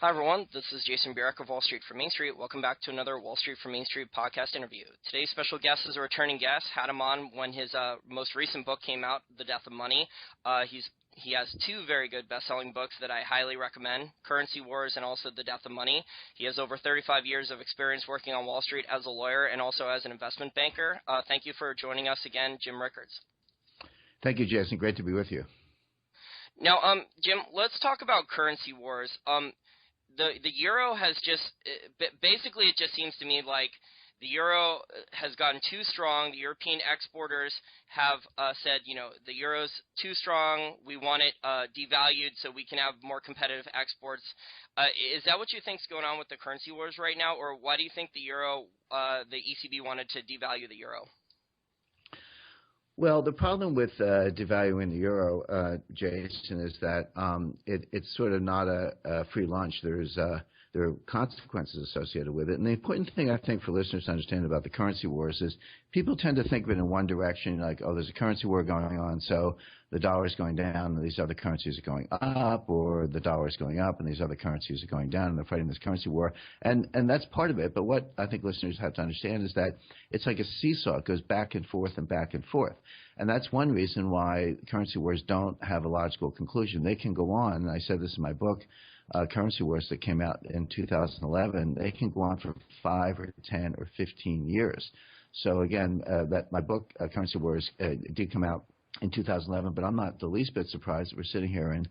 Hi, everyone. This is Jason Barrick of Wall Street from Main Street. Welcome back to another Wall Street from Main Street podcast interview. Today's special guest is a returning guest. Had him on when his most recent book came out, The Death of Money. He has two very good best-selling books that I highly recommend, Currency Wars and also The Death of Money. He has over 35 years of experience working on Wall Street as a lawyer and also as an investment banker. Thank you for joining us again, Jim Rickards. Thank you, Jason. Great to be with you. Now, Jim, let's talk about Currency Wars. The euro has just basically, it just seems to me like the euro has gotten too strong. The European exporters have said, the euro's too strong. We want it devalued so we can have more competitive exports. Is that what you think is going on with the currency wars right now, or why do you think the ECB wanted to devalue the euro? Well, the problem with devaluing the euro, Jason, is that it's sort of not a free lunch. There are consequences associated with it. And the important thing, I think, for listeners to understand about the currency wars is people tend to think of it in one direction, like, oh, there's a currency war going on, so the dollar is going down and these other currencies are going up, or the dollar is going up and these other currencies are going down, and they're fighting this currency war. And that's part of it. But what I think listeners have to understand is that it's like a seesaw. It goes back and forth and back and forth. And that's one reason why currency wars don't have a logical conclusion. They can go on, and I said this in my book, Currency Wars, that came out in 2011, they can go on for 5 or 10 or 15 years. So again, that my book, Currency Wars, did come out in 2011, but I'm not the least bit surprised that we're sitting here in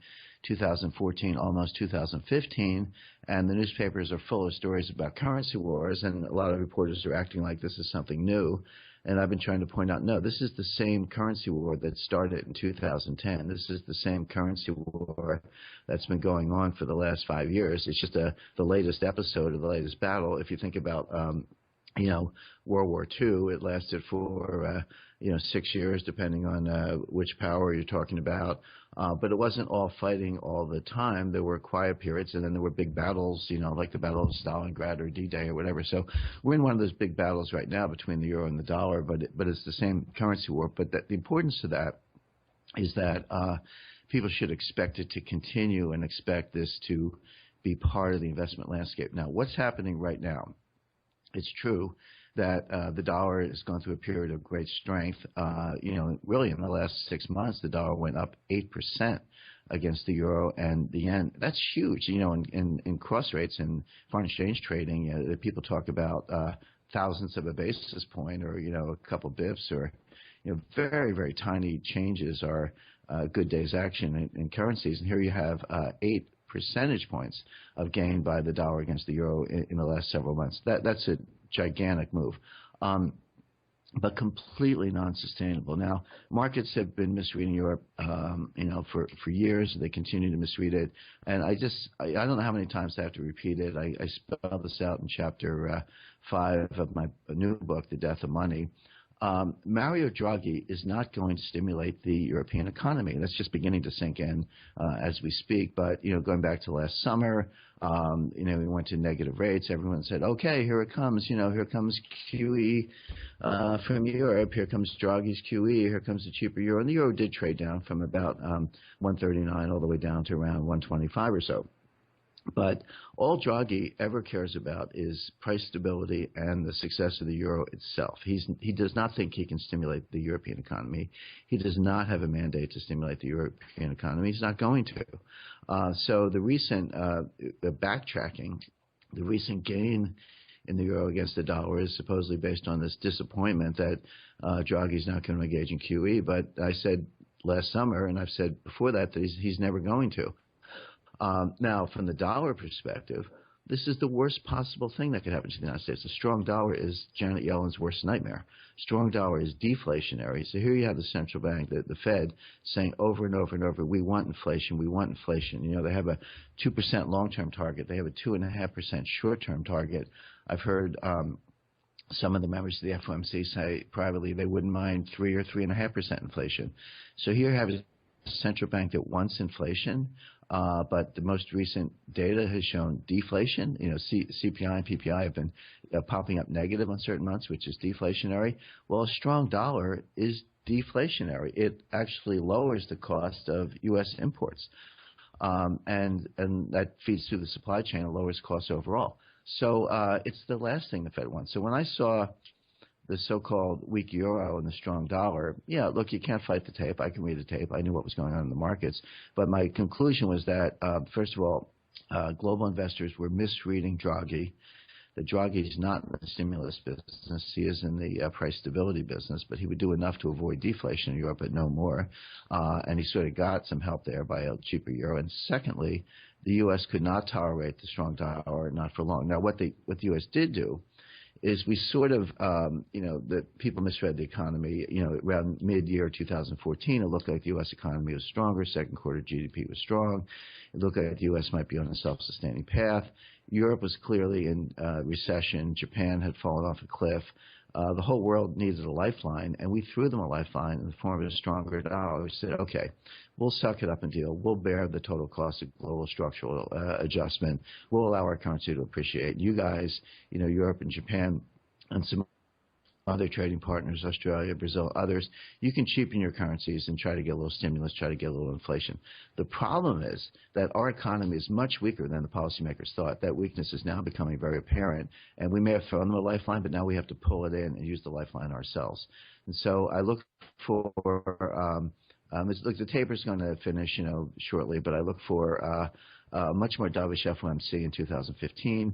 2014, almost 2015, and the newspapers are full of stories about currency wars, and a lot of reporters are acting like this is something new. And I've been trying to point out, no, this is the same currency war that started in 2010. This is the same currency war that's been going on for the last 5 years. It's just the latest episode of the latest battle. If you think about, World War II, it lasted for, 6 years, depending on which power you're talking about. But it wasn't all fighting all the time. There were quiet periods, and then there were big battles, like the Battle of Stalingrad or D-Day or whatever. So we're in one of those big battles right now between the euro and the dollar, but it's the same currency war. But the importance of that is that people should expect it to continue and expect this to be part of the investment landscape. Now, what's happening right now? It's true that the dollar has gone through a period of great strength. Really in the last 6 months, the dollar went up 8% against the euro and the yen. That's huge. In cross rates and foreign exchange trading, people talk about thousandths of a basis point, or a couple bips, or very, very tiny changes are good day's action in currencies. And here you have 8 percentage points of gain by the dollar against the euro in the last several months. That's a gigantic move, but completely non-sustainable. Now, markets have been misreading Europe, for years. They continue to misread it, and I don't know how many times I have to repeat it. I spell this out in chapter 5 of my new book, The Death of Money. Mario Draghi is not going to stimulate the European economy. That's just beginning to sink in as we speak. But, going back to last summer, we went to negative rates. Everyone said, okay, here it comes. Here comes QE from Europe. Here comes Draghi's QE. Here comes the cheaper euro. And the euro did trade down from about 139 all the way down to around 125 or so. But all Draghi ever cares about is price stability and the success of the euro itself. He does not think he can stimulate the European economy. He does not have a mandate to stimulate the European economy. He's not going to. So the recent backtracking, the recent gain in the euro against the dollar is supposedly based on this disappointment that Draghi's not going to engage in QE. But I said last summer, and I've said before that he's never going to. Now, from the dollar perspective, this is the worst possible thing that could happen to the United States. A strong dollar is Janet Yellen's worst nightmare. Strong dollar is deflationary. So here you have the central bank, the Fed, saying over and over and over, we want inflation, we want inflation. They have a 2% long-term target. They have a 2.5% short-term target. I've heard some of the members of the FOMC say privately they wouldn't mind 3 or 3.5% inflation. So here you have a central bank that wants inflation, but the most recent data has shown deflation. CPI and PPI have been popping up negative on certain months, which is deflationary. Well, a strong dollar is deflationary. It actually lowers the cost of U.S. imports. and that feeds through the supply chain and lowers costs overall. So it's the last thing the Fed wants. So when I saw the so-called weak euro and the strong dollar, yeah, look, you can't fight the tape. I can read the tape. I knew what was going on in the markets. But my conclusion was that, first of all, global investors were misreading Draghi. That Draghi is not in the stimulus business. He is in the price stability business, but he would do enough to avoid deflation in Europe, but no more. And he sort of got some help there by a cheaper euro. And secondly, the U.S. could not tolerate the strong dollar, not for long. Now, what the U.S. did do is we sort of, the people misread the economy. Around mid-year 2014, it looked like the U.S. economy was stronger. Second quarter GDP was strong. It looked like the U.S. might be on a self-sustaining path. Europe was clearly in recession. Japan had fallen off a cliff. The whole world needed a lifeline, and we threw them a lifeline in the form of a stronger dollar. We said, okay, we'll suck it up and deal. We'll bear the total cost of global structural adjustment. We'll allow our currency to appreciate. You guys, Europe and Japan and some other trading partners, Australia, Brazil, others, you can cheapen your currencies and try to get a little stimulus, try to get a little inflation. The problem is that our economy is much weaker than the policymakers thought. That weakness is now becoming very apparent, and we may have thrown them a lifeline, but now we have to pull it in and use the lifeline ourselves. And so I look for look, the taper's going to finish, shortly, but I look for much more dovish FOMC in 2015.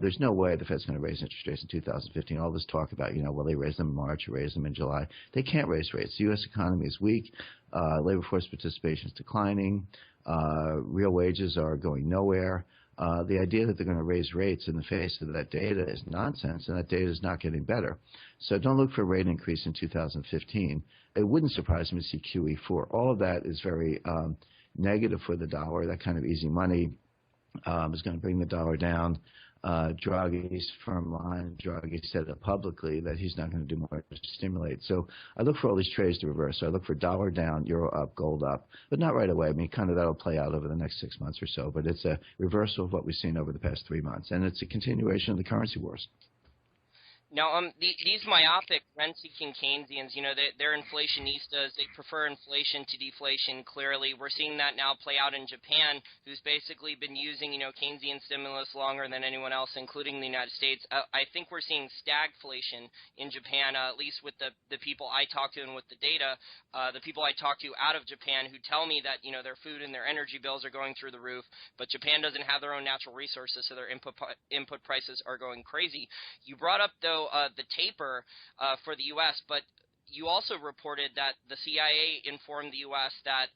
There's no way the Fed's going to raise interest rates in 2015. All this talk about, will they raise them in March or raise them in July? They can't raise rates. The U.S. economy is weak. Labor force participation is declining. Real wages are going nowhere. The idea that they're going to raise rates in the face of that data is nonsense, and that data is not getting better. So don't look for a rate increase in 2015. It wouldn't surprise me to see QE4. All of that is very negative for the dollar. That kind of easy money is going to bring the dollar down. Draghi's firm line, Draghi said it publicly that he's not going to do more to stimulate. So I look for all these trades to reverse. So I look for dollar down, euro up, gold up, but not right away. I mean, kind of that'll play out over the next 6 months or so, but it's a reversal of what we've seen over the past 3 months, and it's a continuation of the currency wars. Now, these myopic, rent-seeking Keynesians, they're inflationistas. They prefer inflation to deflation, clearly. We're seeing that now play out in Japan, who's basically been using, Keynesian stimulus longer than anyone else, including the United States. I think we're seeing stagflation in Japan, at least with the people I talk to and with the data. The people I talk to out of Japan who tell me that, their food and their energy bills are going through the roof, but Japan doesn't have their own natural resources, so their input prices are going crazy. You brought up, though, the taper for the U.S., but you also reported that the CIA informed the U.S. that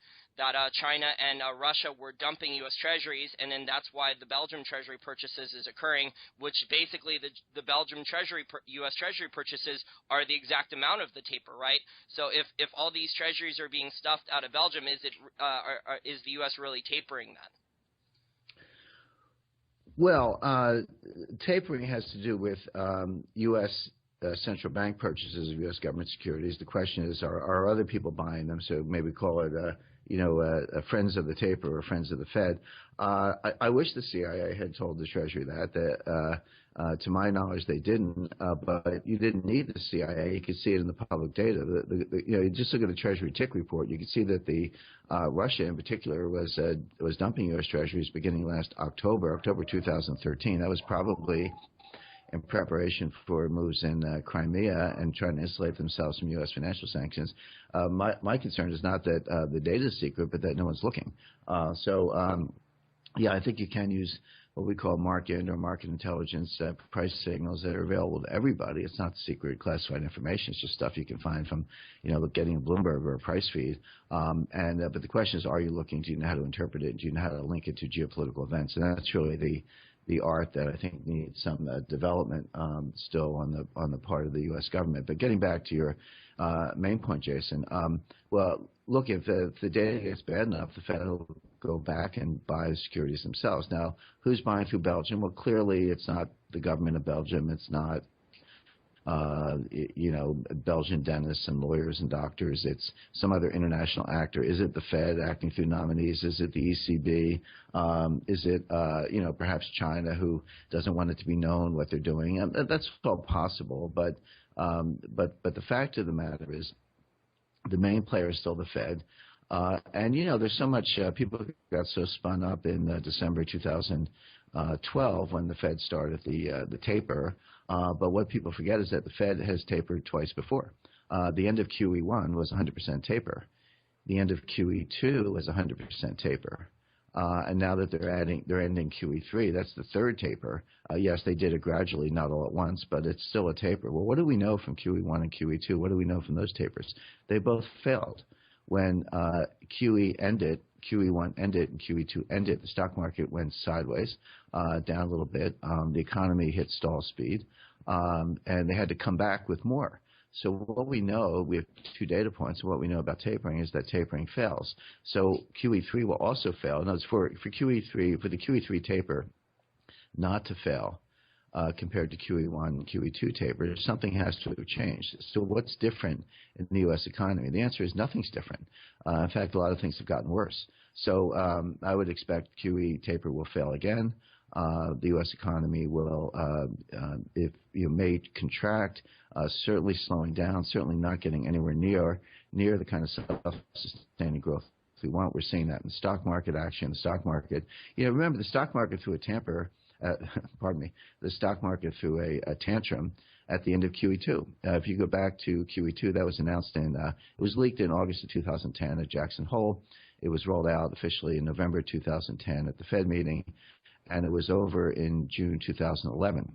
China and Russia were dumping U.S. treasuries, and then that's why the Belgium treasury purchases is occurring, which basically the Belgium treasury, U.S. treasury purchases are the exact amount of the taper, right? So if all these treasuries are being stuffed out of Belgium, is the U.S. really tapering that? Well, tapering has to do with U.S. Central bank purchases of U.S. government securities. The question is, are other people buying them? So maybe call it, friends of the taper or friends of the Fed. I wish the CIA had told the Treasury that. To my knowledge, they didn't. But you didn't need the CIA. You could see it in the public data. You just look at the Treasury tick report. You could see that the Russia, in particular, was dumping U.S. Treasuries beginning last October 2013. That was probably in preparation for moves in Crimea and trying to insulate themselves from U.S. financial sanctions. My concern is not that the data is secret, but that no one's looking. Yeah, I think you can use what we call market or market intelligence price signals that are available to everybody. It's not secret classified information. It's just stuff you can find from, getting a Bloomberg or a price feed. But the question is, are you looking? Do you know how to interpret it? Do you know how to link it to geopolitical events? And that's really the art that I think needs some development still on the part of the U.S. government. But getting back to your main point, Jason, well, look, if the data gets bad enough, the Fed will go back and buy the securities themselves. Now, who's buying through Belgium? Well, clearly it's not the government of Belgium. It's not Belgian dentists and lawyers and doctors. It's some other international actor. Is it the Fed acting through nominees? Is it the ECB? Is it, perhaps China, who doesn't want it to be known what they're doing? And that's all possible. But the fact of the matter is the main player is still the Fed. And there's so much people got so spun up in December 2012 when the Fed started the taper. But what people forget is that the Fed has tapered twice before. The end of QE1 was 100% taper. The end of QE2 was 100% taper. And now that they're ending QE3, that's the third taper. Yes, they did it gradually, not all at once, but it's still a taper. Well, what do we know from QE1 and QE2? What do we know from those tapers? They both failed. When QE1 ended and QE2 ended, the stock market went sideways, down a little bit. The economy hit stall speed, and they had to come back with more. So what we know, we have two data points. What we know about tapering is that tapering fails. So QE3 will also fail. In other words, for the QE3 taper not to fail, compared to QE1 and QE2 taper, something has to have changed. So what's different in the U.S. economy? The answer is nothing's different. In fact, a lot of things have gotten worse. So I would expect QE taper will fail again. The U.S. economy will, if may contract, certainly slowing down, certainly not getting anywhere near the kind of self-sustaining growth we want. We're seeing that in the stock market action. The stock market, remember the stock market threw a tamper. The stock market threw a tantrum at the end of QE2. If you go back to QE2, that was announced it was leaked in August of 2010 at Jackson Hole. It was rolled out officially in November 2010 at the Fed meeting, and it was over in June 2011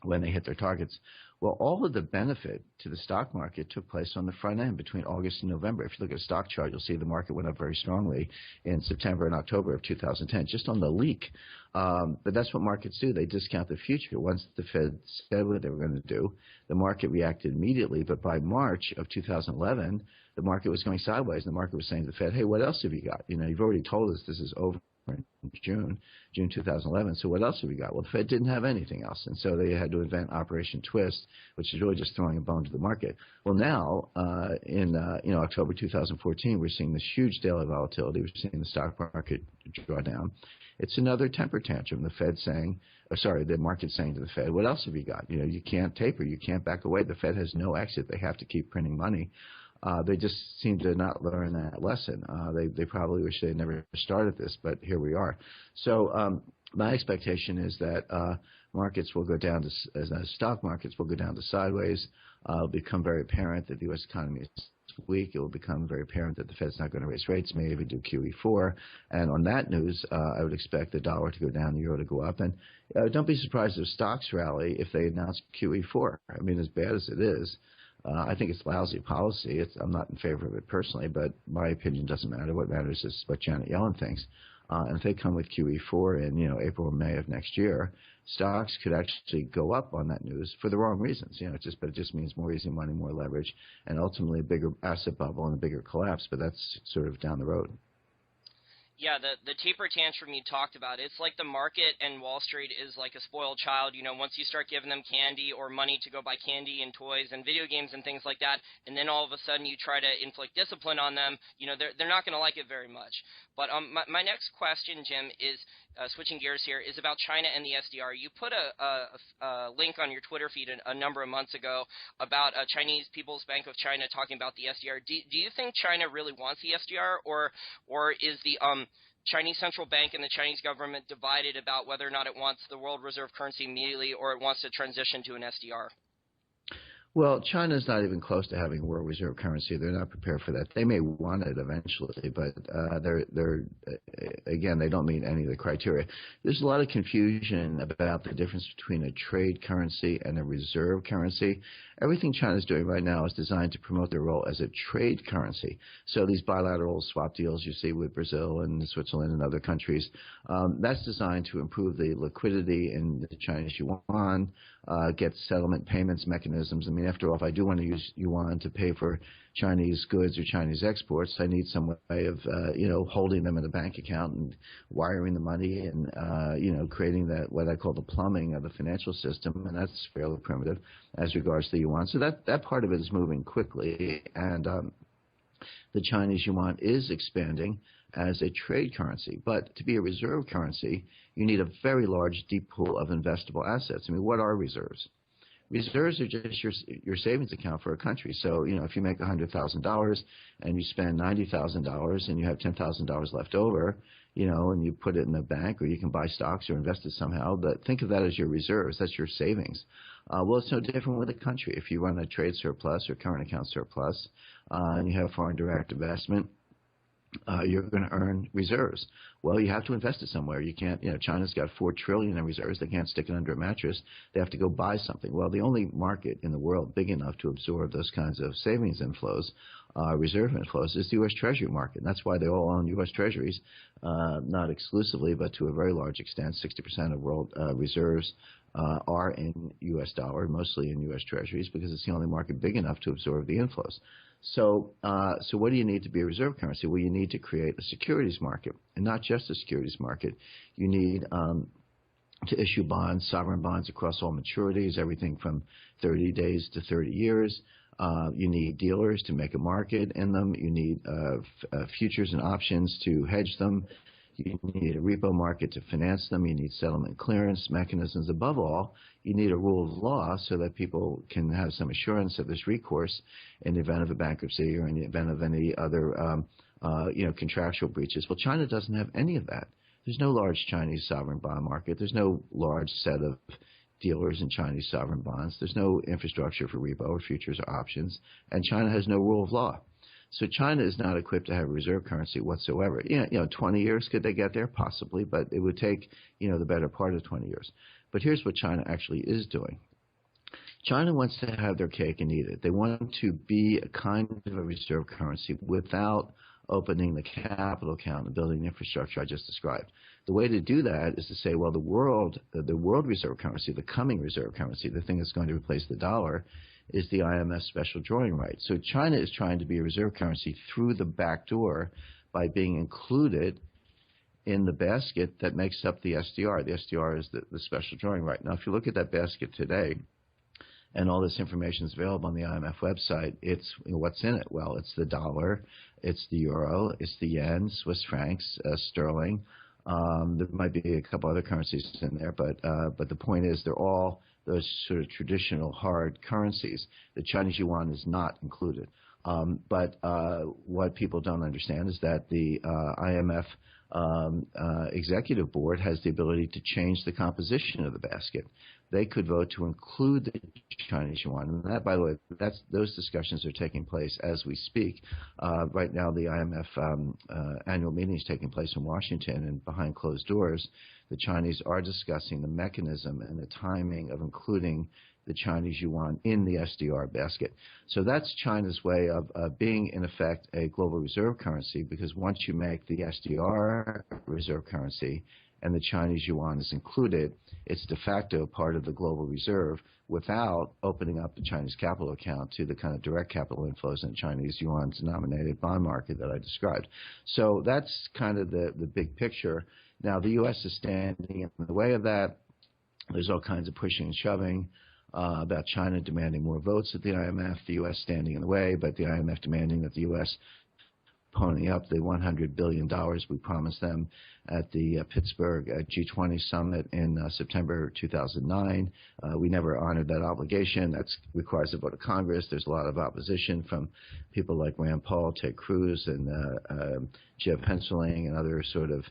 when they hit their targets. Well, all of the benefit to the stock market took place on the front end between August and November. If you look at a stock chart, you'll see the market went up very strongly in September and October of 2010, just on the leak. But that's what markets do. They discount the future. Once the Fed said what they were going to do, the market reacted immediately. But by March of 2011, the market was going sideways. The market was saying to the Fed, hey, what else have you got? You've already told us this is over in June 2011. So what else have we got? Well, the Fed didn't have anything else, and so they had to invent Operation Twist, which is really just throwing a bone to the market. Well, now in October 2014, we're seeing this huge daily volatility. We're seeing the stock market draw down. It's another temper tantrum. The market saying to the Fed, what else have you got? You can't taper, you can't back away. The Fed has no exit. They have to keep printing money. They just seem to not learn that lesson. They probably wish they had never started this, but here we are. So my expectation is that markets will go down to stock markets will go down to sideways. It'll become very apparent that the U.S. economy is weak. It will become very apparent that the Fed's not going to raise rates, may even do QE4. And on that news, I would expect the dollar to go down, the euro to go up. And don't be surprised if stocks rally if they announce QE4. I mean, as bad as it is, I think it's lousy policy. I'm not in favor of it personally, but my opinion doesn't matter. What matters is what Janet Yellen thinks. And if they come with QE4 in April or May of next year, stocks could actually go up on that news for the wrong reasons. But it just means more easy money, more leverage, and ultimately a bigger asset bubble and a bigger collapse. But that's sort of down the road. Yeah, the taper tantrum you talked about, it's like the market and Wall Street is like a spoiled child. Once you start giving them candy or money to go buy candy and toys and video games and things like that, and then all of a sudden you try to inflict discipline on them, they're not going to like it very much. But my next question, Jim, is switching gears here, is about China and the SDR. You put a link on your Twitter feed a number of months ago about Chinese People's Bank of China talking about the SDR. Do you think China really wants the SDR, or is the Chinese central bank and the Chinese government divided about whether or not it wants the world reserve currency immediately or it wants to transition to an SDR? Well, China's not even close to having a world reserve currency. They're not prepared for that. They may want it eventually, but again, they don't meet any of the criteria. There's a lot of confusion about the difference between a trade currency and a reserve currency. Everything China's doing right now is designed to promote their role as a trade currency. So these bilateral swap deals you see with Brazil and Switzerland and other countries, that's designed to improve the liquidity in the Chinese yuan, get settlement payments mechanisms. I mean, after all, if I do want to use yuan to pay for Chinese goods or Chinese exports, I need some way of, holding them in a bank account and wiring the money and, creating that, what I call the plumbing of the financial system. And that's fairly primitive as regards to the yuan. So that part of it is moving quickly. And the Chinese yuan is expanding as a trade currency. But to be a reserve currency, you need a very large, deep pool of investable assets. I mean, what are reserves? Reserves are just your savings account for a country. So, if you make $100,000 and you spend $90,000 and you have $10,000 left over, and you put it in a bank, or you can buy stocks or invest it somehow, but think of that as your reserves. That's your savings. Well, it's no different with a country. If you run a trade surplus or current account surplus, and you have foreign direct investment, you're going to earn reserves. Well, you have to invest it somewhere. You can't, China's got $4 trillion in reserves. They can't stick it under a mattress. They have to go buy something. Well, the only market in the world big enough to absorb those kinds of savings inflows, reserve inflows, is the U.S. Treasury market. And that's why they all own U.S. Treasuries, not exclusively, but to a very large extent. 60% of world reserves are in U.S. dollar, mostly in U.S. Treasuries, because it's the only market big enough to absorb the inflows. So what do you need to be a reserve currency? Well, you need to create a securities market, and not just a securities market. You need to issue bonds, sovereign bonds across all maturities, everything from 30 days to 30 years. You need dealers to make a market in them. You need futures and options to hedge them. You need a repo market to finance them. You need settlement clearance mechanisms. Above all, you need a rule of law so that people can have some assurance that there's recourse in the event of a bankruptcy or in the event of any other contractual breaches. Well, China doesn't have any of that. There's no large Chinese sovereign bond market. There's no large set of dealers in Chinese sovereign bonds. There's no infrastructure for repo or futures or options. And China has no rule of law. So China is not equipped to have a reserve currency whatsoever. 20 years, could they get there? Possibly, but it would take, the better part of 20 years. But here's what China actually is doing. China wants to have their cake and eat it. They want to be a kind of a reserve currency without opening the capital account and building the infrastructure I just described. The way to do that is to say, well, the world reserve currency, the coming reserve currency, the thing that's going to replace the dollar, is the IMF special drawing right. So China is trying to be a reserve currency through the back door by being included in the basket that makes up the SDR. The SDR is the special drawing right. Now, if you look at that basket today, and all this information is available on the IMF website, it's what's in it. Well, it's the dollar, it's the euro, it's the yen, Swiss francs, sterling. There might be a couple other currencies in there, but the point is they're all those sort of traditional hard currencies. The Chinese yuan is not included. But what people don't understand is that the IMF executive board has the ability to change the composition of the basket. They could vote to include the Chinese yuan. And that, by the way, those discussions are taking place as we speak. Right now, the IMF annual meeting is taking place in Washington, and behind closed doors, the Chinese are discussing the mechanism and the timing of including the Chinese yuan in the SDR basket. So that's China's way of being, in effect, a global reserve currency, because once you make the SDR reserve currency and the Chinese yuan is included, it's de facto part of the global reserve without opening up the Chinese capital account to the kind of direct capital inflows in Chinese yuan-denominated bond market that I described. So that's kind of the big picture. Now, the U.S. is standing in the way of that. There's all kinds of pushing and shoving about China demanding more votes at the IMF, the U.S. standing in the way, but the IMF demanding that the U.S. pony up the $100 billion we promised them at the Pittsburgh G20 summit in September 2009. We never honored that obligation. That requires a vote of Congress. There's a lot of opposition from people like Rand Paul, Ted Cruz, and Jeb Hensarling, and other sort of,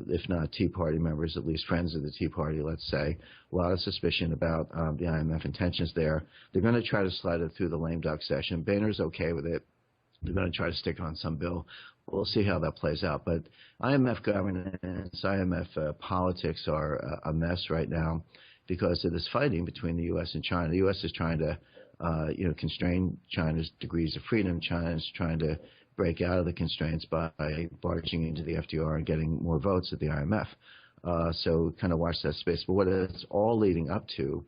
if not Tea Party members, at least friends of the Tea Party, let's say. A lot of suspicion about the IMF intentions there. They're going to try to slide it through the lame duck session. Boehner's okay with it. They're going to try to stick on some bill. We'll see how that plays out. But IMF governance, IMF politics are a mess right now because of this fighting between the U.S. and China. The U.S. is trying to, constrain China's degrees of freedom. China is trying to break out of the constraints by barging into the FDR and getting more votes at the IMF. So kind of watch that space. But what it's all leading up to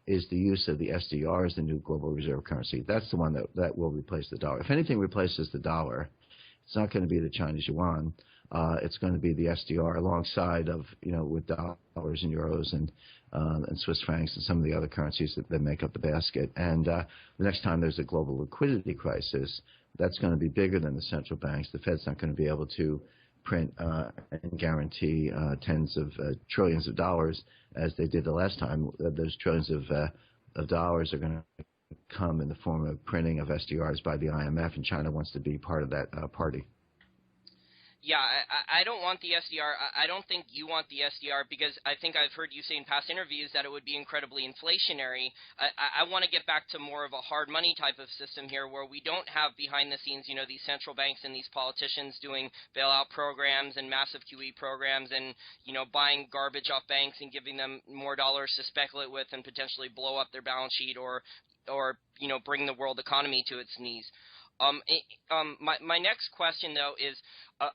is the use of the SDR as the new global reserve currency. That's the one that will replace the dollar. If anything replaces the dollar, it's not going to be the Chinese yuan. It's going to be the SDR alongside of, with dollars and euros and Swiss francs and some of the other currencies that make up the basket. And the next time there's a global liquidity crisis, that's going to be bigger than the central banks. The Fed's not going to be able to print and guarantee tens of trillions of dollars as they did the last time. Those trillions of of dollars are going to come in the form of printing of SDRs by the IMF, and China wants to be part of that party. Yeah, I don't want the SDR. I don't think you want the SDR because I think I've heard you say in past interviews that it would be incredibly inflationary. I want to get back to more of a hard money type of system here where we don't have behind the scenes, these central banks and these politicians doing bailout programs and massive QE programs and, buying garbage off banks and giving them more dollars to speculate with and potentially blow up their balance sheet or bring the world economy to its knees. My next question, though, is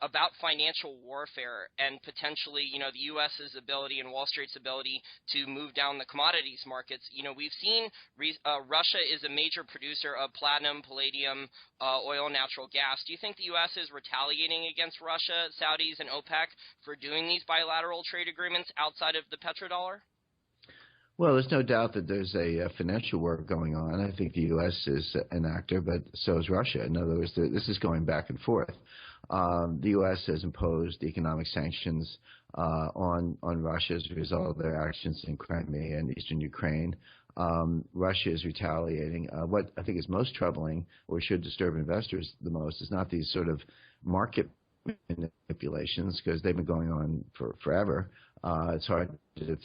about financial warfare and potentially, the U.S.'s ability and Wall Street's ability to move down the commodities markets. We've seen Russia is a major producer of platinum, palladium, oil, and natural gas. Do you think the U.S. is retaliating against Russia, Saudis, and OPEC for doing these bilateral trade agreements outside of the petrodollar? Well, there's no doubt that there's a financial war going on. I think the U.S. is an actor, but so is Russia. In other words, this is going back and forth. The U.S. has imposed economic sanctions on Russia as a result of their actions in Crimea and eastern Ukraine. Russia is retaliating. What I think is most troubling, or should disturb investors the most, is not these sort of market manipulations, because they've been going on for forever. It's hard to,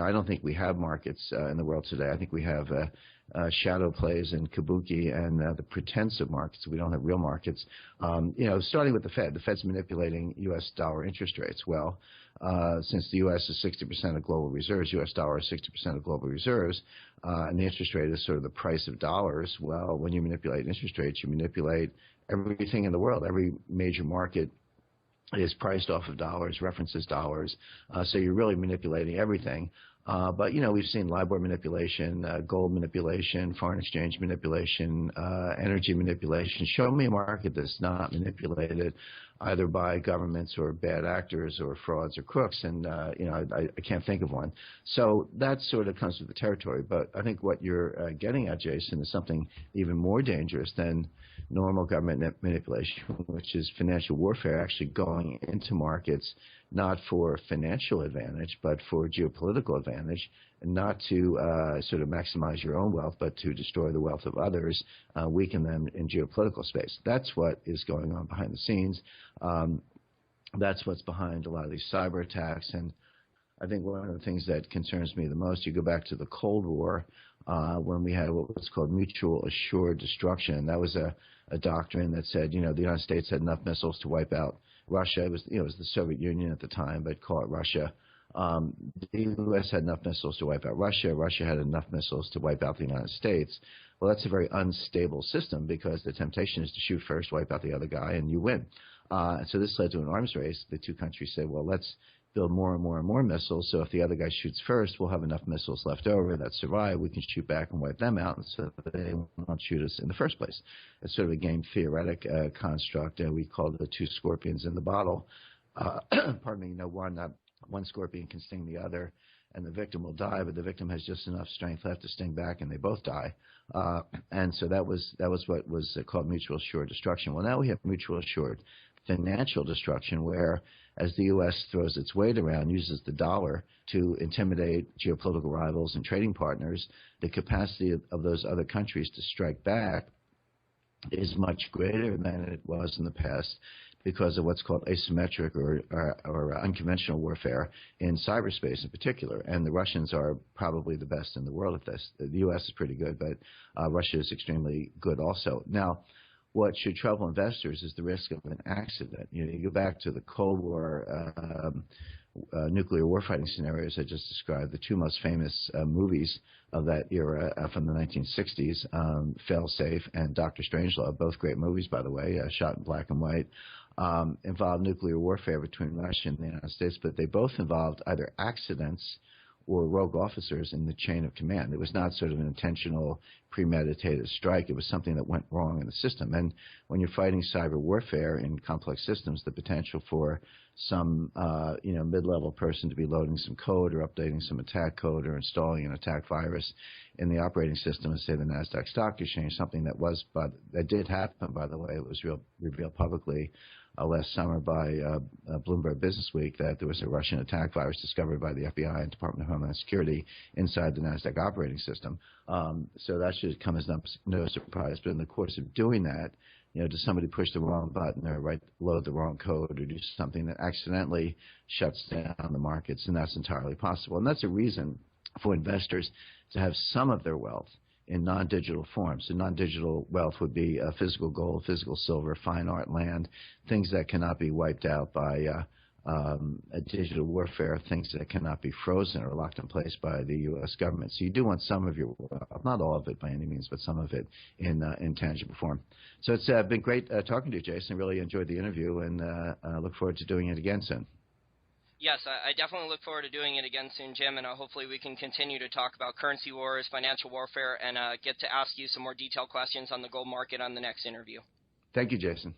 I don't think we have markets in the world today. I think we have shadow plays and kabuki and the pretense of markets. We don't have real markets. Starting with the Fed. The Fed's manipulating U.S. dollar interest rates. Well, since the U.S. is 60% of global reserves, U.S. dollar is 60% of global reserves, and the interest rate is sort of the price of dollars. Well, when you manipulate interest rates, you manipulate everything in the world. Every major market is priced off of dollars, references dollars, so you're really manipulating everything. But we've seen LIBOR manipulation, gold manipulation, foreign exchange manipulation, energy manipulation. Show me a market that's not manipulated either by governments or bad actors or frauds or crooks, and I can't think of one. So that sort of comes with the territory. But I think what you're getting at, Jason, is something even more dangerous than normal government manipulation, which is financial warfare, actually going into markets not for financial advantage, but for geopolitical advantage, and not to sort of maximize your own wealth, but to destroy the wealth of others, weaken them in geopolitical space. That's what is going on behind the scenes. That's what's behind a lot of these cyber attacks. And I think one of the things that concerns me the most, you go back to the Cold War, when we had what was called mutual assured destruction. That was a doctrine that said, the United States had enough missiles to wipe out Russia. It was the Soviet Union at the time, but call it Russia. The U.S. had enough missiles to wipe out Russia. Russia had enough missiles to wipe out the United States. Well, that's a very unstable system because the temptation is to shoot first, wipe out the other guy, and you win. So this led to an arms race. The two countries said, well, let's build more and more and more missiles, so if the other guy shoots first, we'll have enough missiles left over that survive. We can shoot back and wipe them out, and so they won't shoot us in the first place. It's sort of a game theoretic construct, and we call it the two scorpions in the bottle. Pardon me, one scorpion can sting the other, and the victim will die, but the victim has just enough strength left to sting back, and they both die. And so that was what was called mutual assured destruction. Well, now we have mutual assured financial destruction, where as the U.S. throws its weight around, uses the dollar to intimidate geopolitical rivals and trading partners, the capacity of those other countries to strike back is much greater than it was in the past because of what's called asymmetric or unconventional warfare in cyberspace in particular. And the Russians are probably the best in the world at this. The U.S. is pretty good, but Russia is extremely good also. Now, what should trouble investors is the risk of an accident. You go back to the Cold War nuclear warfighting scenarios I just described. The two most famous movies of that era from the 1960s, Failsafe and Dr. Strangelove, both great movies, by the way, shot in black and white, involved nuclear warfare between Russia and the United States, but they both involved either accidents or rogue officers in the chain of command. It was not sort of an intentional, premeditated strike. It was something that went wrong in the system. And when you're fighting cyber warfare in complex systems, the potential for some mid-level person to be loading some code or updating some attack code or installing an attack virus in the operating system of, say, the NASDAQ stock exchange, something that did happen, by the way. It was revealed publicly last summer by Bloomberg Businessweek that there was a Russian attack virus discovered by the FBI and Department of Homeland Security inside the NASDAQ operating system. So that should come as no surprise. But in the course of doing that, does somebody push the wrong button or load the wrong code or do something that accidentally shuts down the markets? And that's entirely possible. And that's a reason for investors to have some of their wealth in non-digital forms. So non-digital wealth would be physical gold, physical silver, fine art, land, things that cannot be wiped out by a digital warfare, things that cannot be frozen or locked in place by the U.S. government. So you do want some of your wealth, not all of it by any means, but some of it in tangible form. So it's been great talking to you, Jason. Really enjoyed the interview, and look forward to doing it again soon. Yes, I definitely look forward to doing it again soon, Jim, and hopefully we can continue to talk about currency wars, financial warfare, and get to ask you some more detailed questions on the gold market on the next interview. Thank you, Jason.